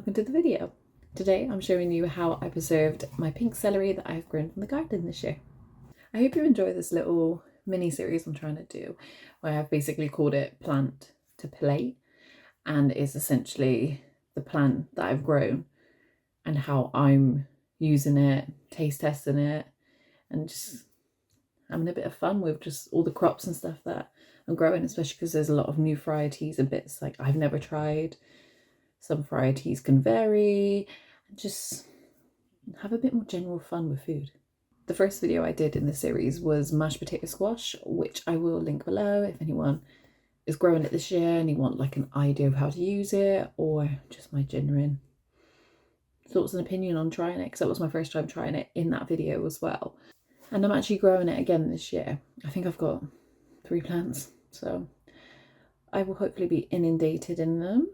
welcome to the video. Today I'm showing you how I preserved my pink celery that I've grown from the garden this year. I hope you enjoy this little mini series I'm trying to do, where I've basically called it Plant to Plate, and it's essentially the plant that I've grown and how I'm using it, taste testing it, and just having a bit of fun with just all the crops and stuff that I'm growing, especially because there's a lot of new varieties and bits like I've never tried. Some varieties can vary, and just have a bit more general fun with food. The first video I did in this series was mashed potato squash, which I will link below if anyone is growing it this year and you want like an idea of how to use it, or just my genuine thoughts and opinion on trying it, because that was my first time trying it in that video as well. And I'm actually growing it again this year. I think I've got 3 plants, so I will hopefully be inundated in them.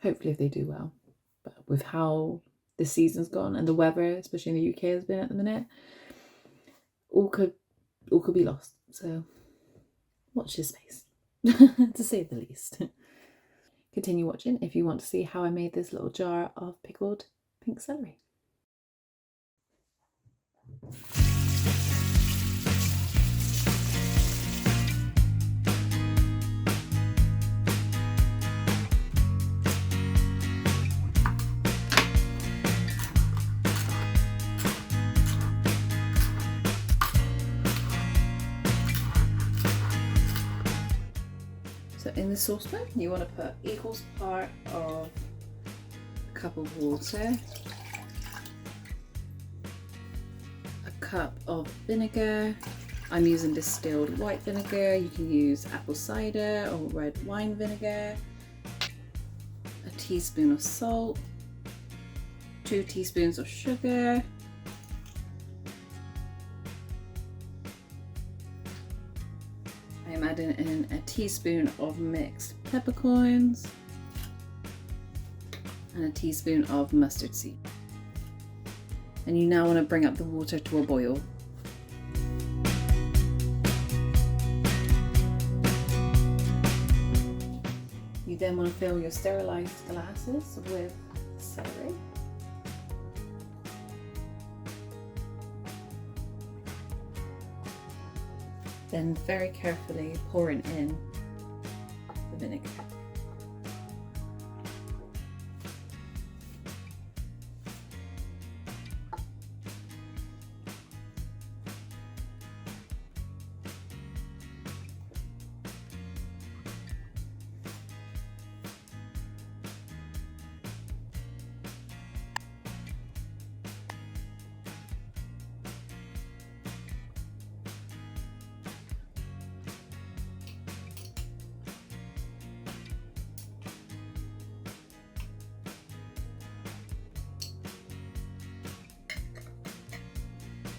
Hopefully if they do well. But with how this season's gone and the weather, especially in the UK, has been at the minute, all could be lost. So watch this space, to say the least. Continue watching if you want to see how I made this little jar of pickled pink celery. So in the saucepan, you want to put equal part of a cup of water, a cup of vinegar. I'm using distilled white vinegar. You can use apple cider or red wine vinegar. A teaspoon of salt, 2 teaspoons of sugar, I'm adding in a teaspoon of mixed peppercorns and a teaspoon of mustard seed. And you now want to bring up the water to a boil. You then want to fill your sterilized glasses with celery. Then very carefully pouring in the vinegar.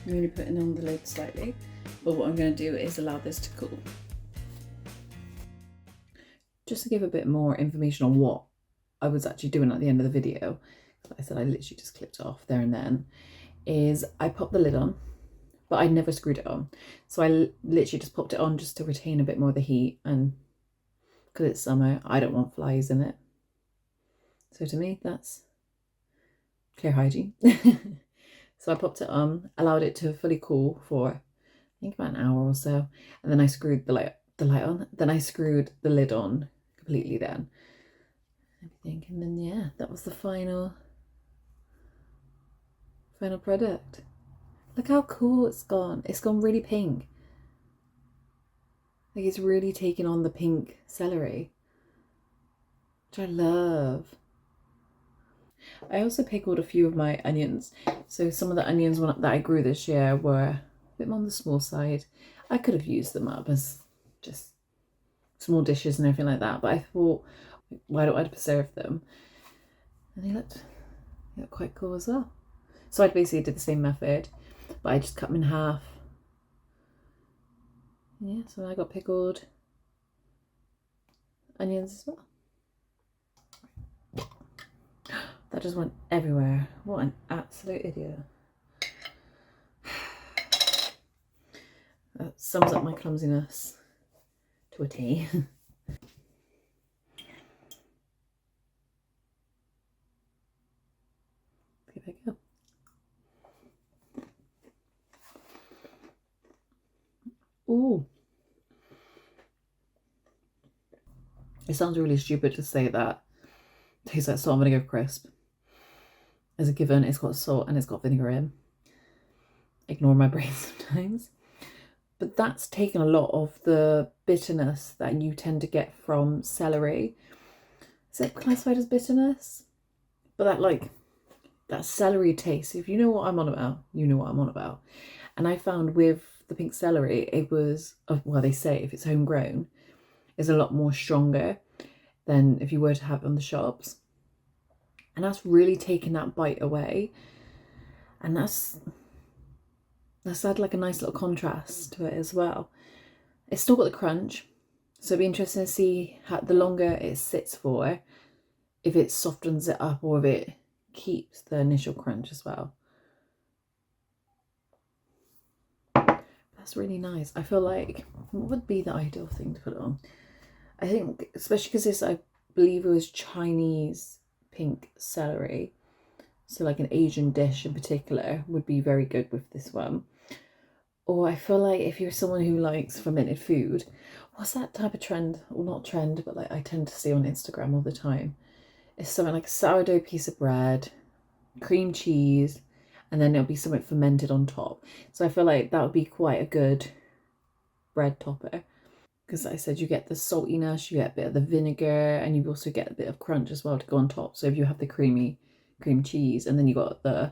I'm only putting on the lid slightly, but what I'm going to do is allow this to cool. Just to give a bit more information on what I was actually doing at the end of the video, like I said, I literally just clipped it off there and then, is I popped the lid on, but I never screwed it on. So I literally just popped it on just to retain a bit more of the heat, and because it's summer, I don't want flies in it. So to me, that's clear hygiene. So I popped it on, allowed it to fully cool for I think about an hour or so, and then I screwed the light on. Then I screwed the lid on completely then. Everything, and then yeah, that was the final product. Look how cool it's gone. It's gone really pink. Like it's really taken on the pink celery, which I love. I also pickled a few of my onions. So some of the onions that I grew this year were a bit more on the small side. I could have used them up as just small dishes and everything like that, but I thought, why don't I preserve them? And they look quite cool as well. So I basically did the same method, but I just cut them in half. Yeah, so I got pickled onions as well. That just went everywhere. What an absolute idiot. That sums up my clumsiness to a T. Ooh. It sounds really stupid to say that it tastes like salt and vinegar crisp. As a given, it's got salt and it's got vinegar in. Ignore my brain sometimes. But that's taken a lot of the bitterness that you tend to get from celery. Is it classified as bitterness? But that celery taste, if you know what I'm on about, you know what I'm on about. And I found with the pink celery, it was, well, they say if it's homegrown, is a lot more stronger than if you were to have it on the shops. And that's really taken that bite away. And that's had like a nice little contrast to it as well. It's still got the crunch, so it'd be interesting to see how the longer it sits for, if it softens it up or if it keeps the initial crunch as well. That's really nice. I feel like, what would be the ideal thing to put on? I think, especially because this, I believe it was Chinese pink celery, so like an Asian dish in particular would be very good with this one. Or I feel like if you're someone who likes fermented food, what's that type of trend? Well, not trend, but like I tend to see on Instagram all the time. It's something like a sourdough piece of bread, cream cheese, and then it'll be something fermented on top. So I feel like that would be quite a good bread topper. Because like I said, you get the saltiness, you get a bit of the vinegar, and you also get a bit of crunch as well to go on top. So if you have the cream cheese, and then you got the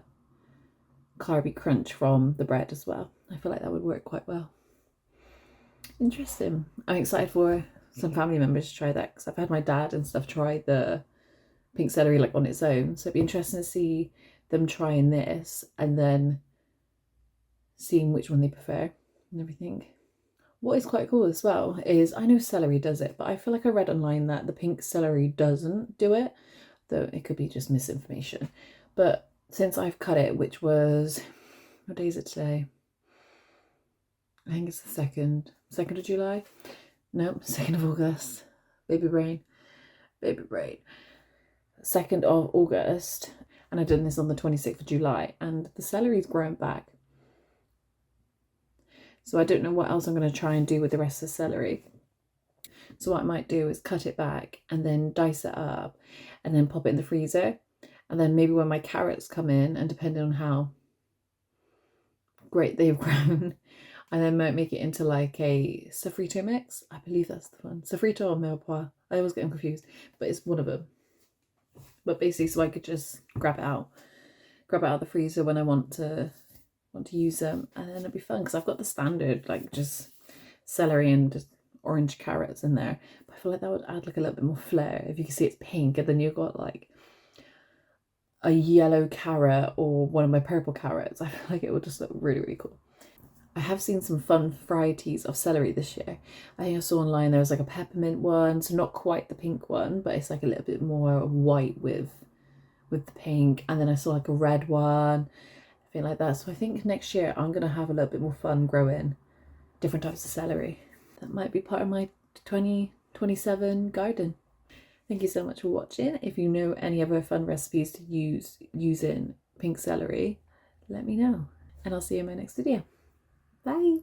carby crunch from the bread as well, I feel like that would work quite well. Interesting. I'm excited for some family members to try that, because I've had my dad and stuff try the pink celery like on its own, so it'd be interesting to see them trying this and then seeing which one they prefer and everything. What is quite cool as well is, I know celery does it, but I feel like I read online that the pink celery doesn't do it, though it could be just misinformation. But since I've cut it, which was, what day is it today? I think it's the 2nd of July. Nope, 2nd of August. Baby brain. 2nd of August, and I've done this on the 26th of July, and the celery's grown back. So I don't know what else I'm going to try and do with the rest of the celery. So what I might do is cut it back and then dice it up and then pop it in the freezer. And then maybe when my carrots come in, and depending on how great they've grown, I then might make it into like a sofrito mix. I believe that's the one. Sofrito or mirepoix. I always get them confused, but it's one of them. But basically, so I could just grab it out of the freezer when I want to use them, and then it'll be fun because I've got the standard like just celery and just orange carrots in there. But I feel like that would add like a little bit more flair if you can see it's pink, and then you've got like a yellow carrot or one of my purple carrots. I feel like it would just look really, really cool. I have seen some fun varieties of celery this year. I think I saw online there was like a peppermint one, so not quite the pink one, but it's like a little bit more white with the pink. And then I saw like a red one, I feel like that. So I think next year I'm gonna have a little bit more fun growing different types of celery. That might be part of my 2027 garden. Thank you so much for watching. If you know any other fun recipes to use using pink celery, let me know, and I'll see you in my next video. Bye.